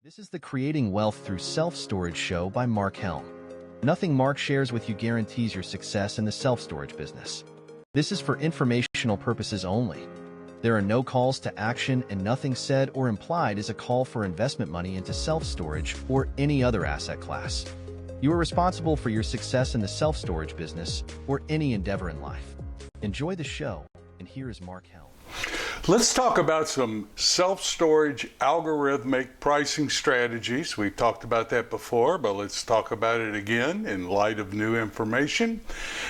This is the Creating Wealth Through Self-Storage show by Mark Helm. Nothing Mark shares with you guarantees your success in the self-storage business. This is for informational purposes only. There are no calls to action, and nothing said or implied is a call for investment money into self-storage or any other asset class. You are responsible for your success in the self-storage business or any endeavor in life. Enjoy the show, and here is Mark Helm. Let's talk about some self-storage algorithmic pricing strategies. We've talked about that before, but let's talk about it again in light of new information.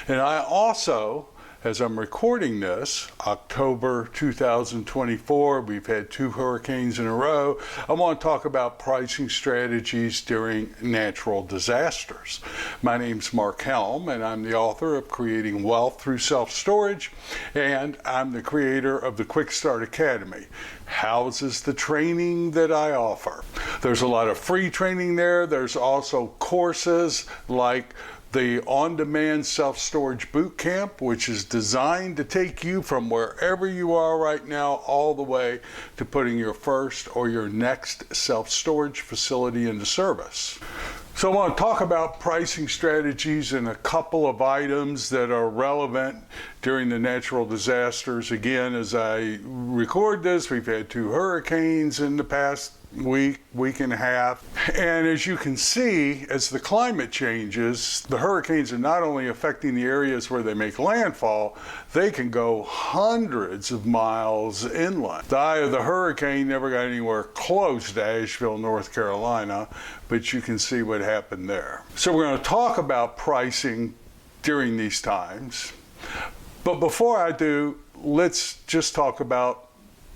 And I also, as I'm recording this, October 2024, we've had 2 hurricanes in a row. I want to talk about pricing strategies during natural disasters. My name's Mark Helm, and I'm the author of Creating Wealth Through Self-Storage, and I'm the creator of the Quickstart Academy. Houses the training that I offer. There's a lot of free training there. There's also courses like the on-demand self-storage boot camp, which is designed to take you from wherever you are right now all the way to putting your first or your next self-storage facility into service. So I want to talk about pricing strategies and a couple of items that are relevant during the natural disasters. Again, as I record this, we've had 2 hurricanes in the past week and a half. And as you can see, as the climate changes, the hurricanes are not only affecting the areas where they make landfall, they can go hundreds of miles inland. The eye of the hurricane never got anywhere close to Asheville, North Carolina, but you can see what happened there. So we're going to talk about pricing during these times. But before I do, let's just talk about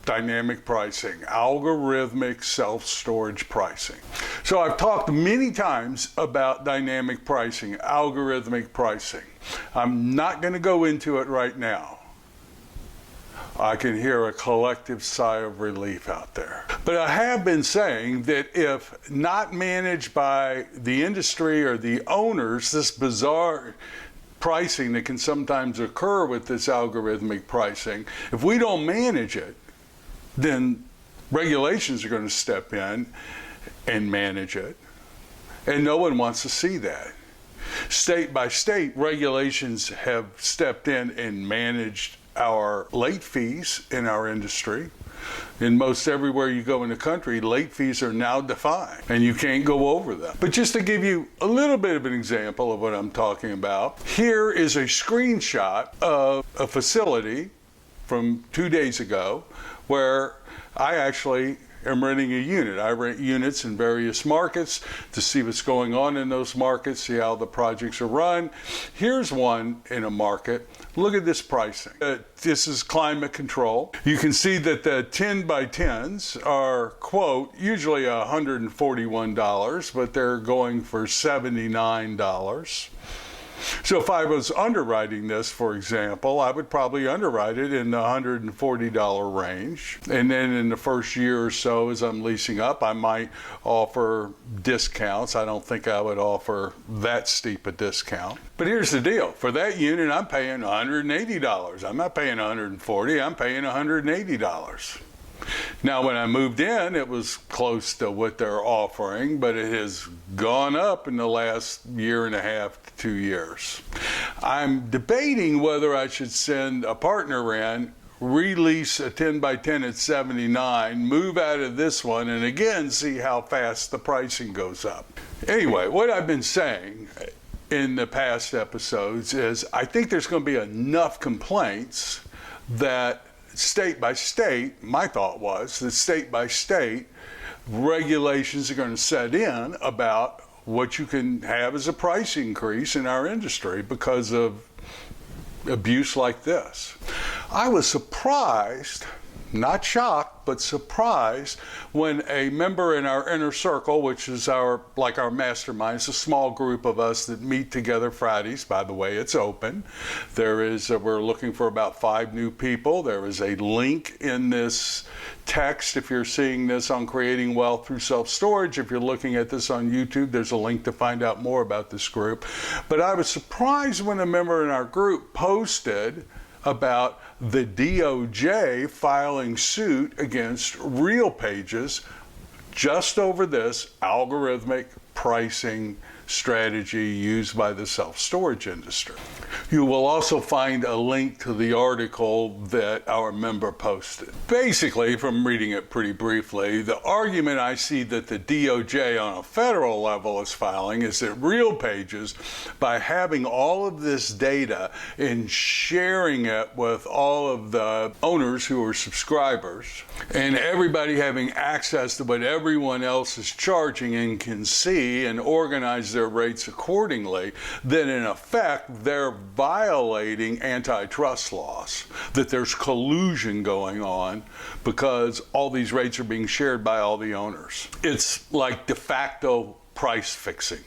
dynamic pricing, algorithmic self-storage pricing. So I've talked many times about dynamic pricing, algorithmic pricing. I'm not going to go into it right now. I can hear a collective sigh of relief out there. But I have been saying that if not managed by the industry or the owners, this bizarre pricing that can sometimes occur with this algorithmic pricing, if we don't manage it, then regulations are going to step in and manage it. And no one wants to see that. State by state, regulations have stepped in and managed our late fees in our industry. In most everywhere you go in the country, late fees are now defined, and you can't go over them. But just to give you a little bit of an example of what I'm talking about, here is a screenshot of a facility from 2 days ago where I actually am renting a unit. I rent units in various markets to see what's going on in those markets, see how the projects are run. Here's one in a market. Look at this pricing. This is climate control. You can see that the 10 by 10s are, quote, usually $141, but they're going for $79. So if I was underwriting this, for example, I would probably underwrite it in the $140 range. And then in the first year or so, as I'm leasing up, I might offer discounts. I don't think I would offer that steep a discount. But here's the deal. For that unit, I'm paying $180. I'm not paying $140. I'm paying $180. Now, when I moved in, it was close to what they're offering, but it has gone up in the last year and a half to 2 years. I'm debating whether I should send a partner in, release a 10 by 10 at 79, move out of this one, and again, see how fast the pricing goes up. Anyway, what I've been saying in the past episodes is I think there's going to be enough complaints that state by state, my thought was that state by state, regulations are going to set in about what you can have as a price increase in our industry because of abuse like this. I was surprised, not shocked, but surprised when a member in our inner circle, which is our mastermind, it's a small group of us that meet together Fridays. By the way, it's open. We're looking for about 5 new people. There is a link in this text if you're seeing this on Creating Wealth Through Self-Storage. If you're looking at this on YouTube, there's a link to find out more about this group. But I was surprised when a member in our group posted about the DOJ filing suit against Real Pages just over this algorithmic pricing strategy used by the self-storage industry. You will also find a link to the article that our member posted. Basically, from reading it pretty briefly, the argument I see that the DOJ on a federal level is filing is that RealPages, by having all of this data and sharing it with all of the owners who are subscribers, and everybody having access to what everyone else is charging and can see and organize their rates accordingly, then in effect they're violating antitrust laws, that there's collusion going on because all these rates are being shared by all the owners. It's like de facto price fixing.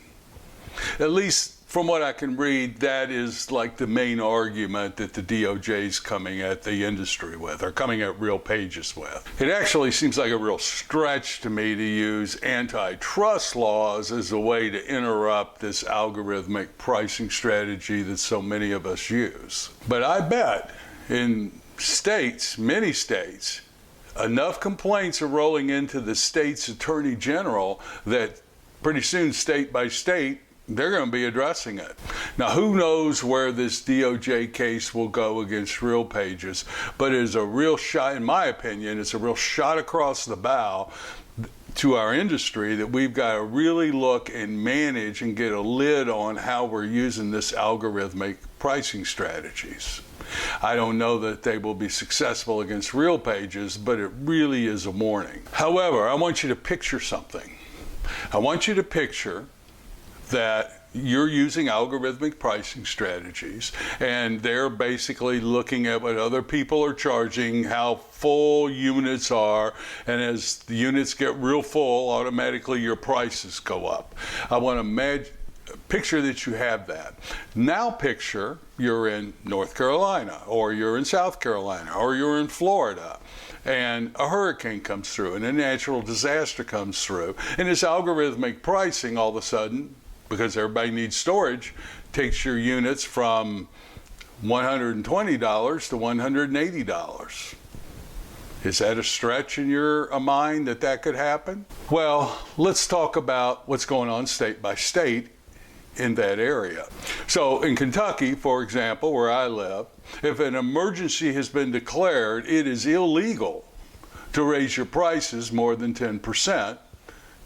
At least from what I can read, that is like the main argument that the DOJ is coming at the industry with, or coming at RealPages with. It actually seems like a real stretch to me to use antitrust laws as a way to interrupt this algorithmic pricing strategy that so many of us use. But I bet in states, many states, enough complaints are rolling into the state's attorney general that pretty soon, state by state, they're going to be addressing it. Now, who knows where this DOJ case will go against RealPages, but it is a real shot, in my opinion, it's a real shot across the bow to our industry that we've got to really look and manage and get a lid on how we're using this algorithmic pricing strategies. I don't know that they will be successful against RealPages, but it really is a warning. However, I want you to picture something. I want you to picture that you're using algorithmic pricing strategies, and they're basically looking at what other people are charging, how full units are, and as the units get real full, automatically your prices go up. I want to picture that you have that. Now picture you're in North Carolina, or you're in South Carolina, or you're in Florida, and a hurricane comes through, and a natural disaster comes through, and this algorithmic pricing all of a sudden, because everybody needs storage, takes your units from $120 to $180. Is that a stretch in your mind that that could happen? Well, let's talk about what's going on state by state in that area. So in Kentucky, for example, where I live, if an emergency has been declared, it is illegal to raise your prices more than 10%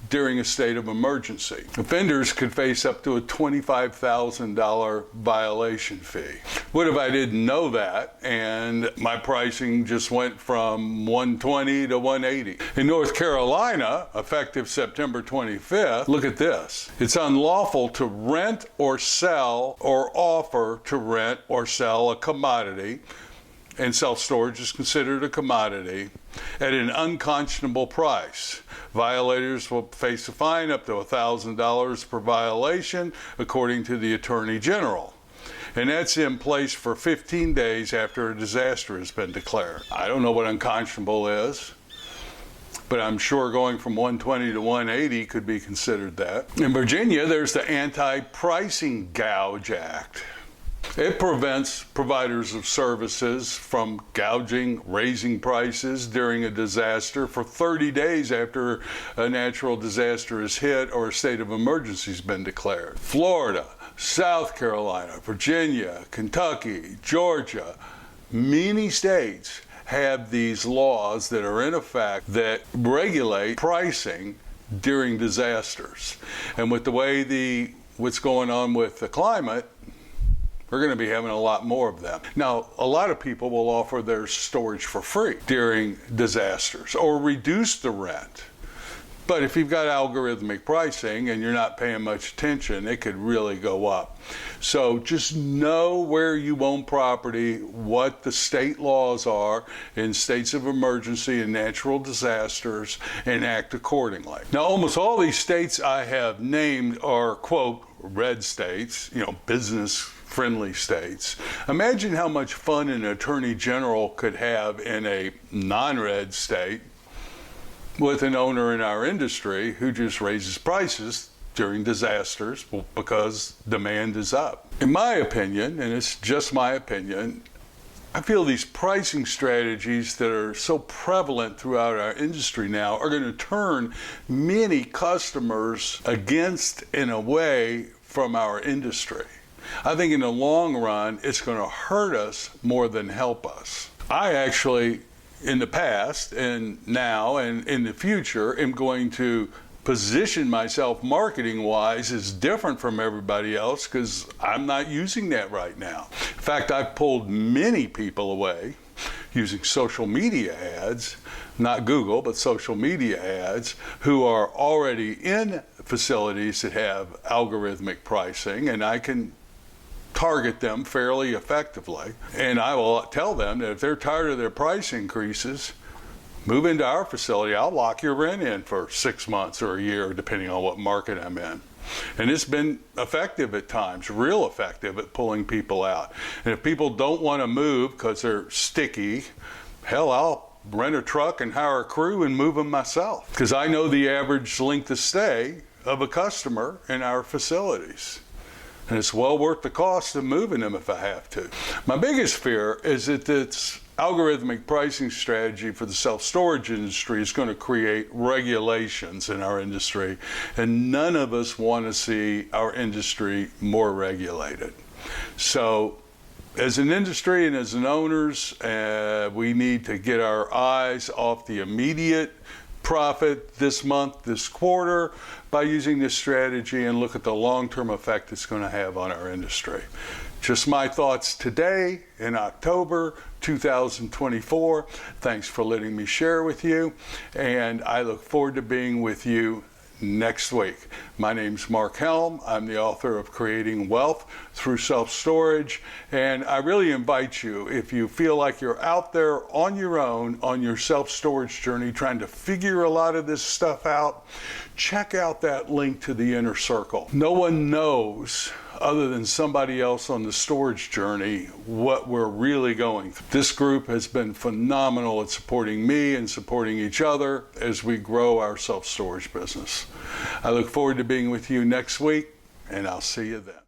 during a state of emergency. Offenders could face up to a $25,000 violation fee. What if I didn't know that and my pricing just went from $120 to $180? In North Carolina, effective September 25th, look at this. It's unlawful to rent or sell or offer to rent or sell a commodity, and self-storage is considered a commodity, at an unconscionable price. Violators will face a fine up to $1,000 per violation, according to the Attorney General. And that's in place for 15 days after a disaster has been declared. I don't know what unconscionable is, but I'm sure going from $120 to $180 could be considered that. In Virginia, there's the Anti-Pricing Gouge Act. It prevents providers of services from gouging, raising prices during a disaster for 30 days after a natural disaster is hit or a state of emergency has been declared. Florida, South Carolina, Virginia, Kentucky, Georgia, many states have these laws that are in effect that regulate pricing during disasters. And with the way what's going on with the climate, we're going to be having a lot more of them. Now, a lot of people will offer their storage for free during disasters or reduce the rent. But if you've got algorithmic pricing and you're not paying much attention, it could really go up. So just know where you own property, what the state laws are in states of emergency and natural disasters, and act accordingly. Now, almost all these states I have named are, quote, red states, business-friendly states. Imagine how much fun an attorney general could have in a non-red state with an owner in our industry who just raises prices during disasters because demand is up. In my opinion, and it's just my opinion, I feel these pricing strategies that are so prevalent throughout our industry now are going to turn many customers against and away from our industry. I think in the long run, it's going to hurt us more than help us. I actually, in the past and now and in the future, am going to position myself marketing-wise as different from everybody else because I'm not using that right now. In fact, I've pulled many people away using social media ads, not Google, but social media ads, who are already in facilities that have algorithmic pricing, and I can target them fairly effectively. And I will tell them that if they're tired of their price increases, move into our facility. I'll lock your rent in for 6 months or a year, depending on what market I'm in. And it's been effective at times, real effective at pulling people out. And if people don't want to move because they're sticky, hell, I'll rent a truck and hire a crew and move them myself. Because I know the average length of stay of a customer in our facilities. And it's well worth the cost of moving them if I have to. My biggest fear is that this algorithmic pricing strategy for the self-storage industry is going to create regulations in our industry, and none of us want to see our industry more regulated. So as an industry and as an owners, we need to get our eyes off the immediate profit this month, this quarter, by using this strategy and look at the long-term effect it's going to have on our industry. Just my thoughts today in October 2024. Thanks for letting me share with you, and I look forward to being with you next week. My name's Mark Helm. I'm the author of Creating Wealth Through Self-Storage, and I really invite you, if you feel like you're out there on your own on your self-storage journey trying to figure a lot of this stuff out, check out that link to the Inner Circle. No one knows other than somebody else on the storage journey what we're really going through. This group has been phenomenal at supporting me and supporting each other as we grow our self-storage business. I look forward to being with you next week, and I'll see you then.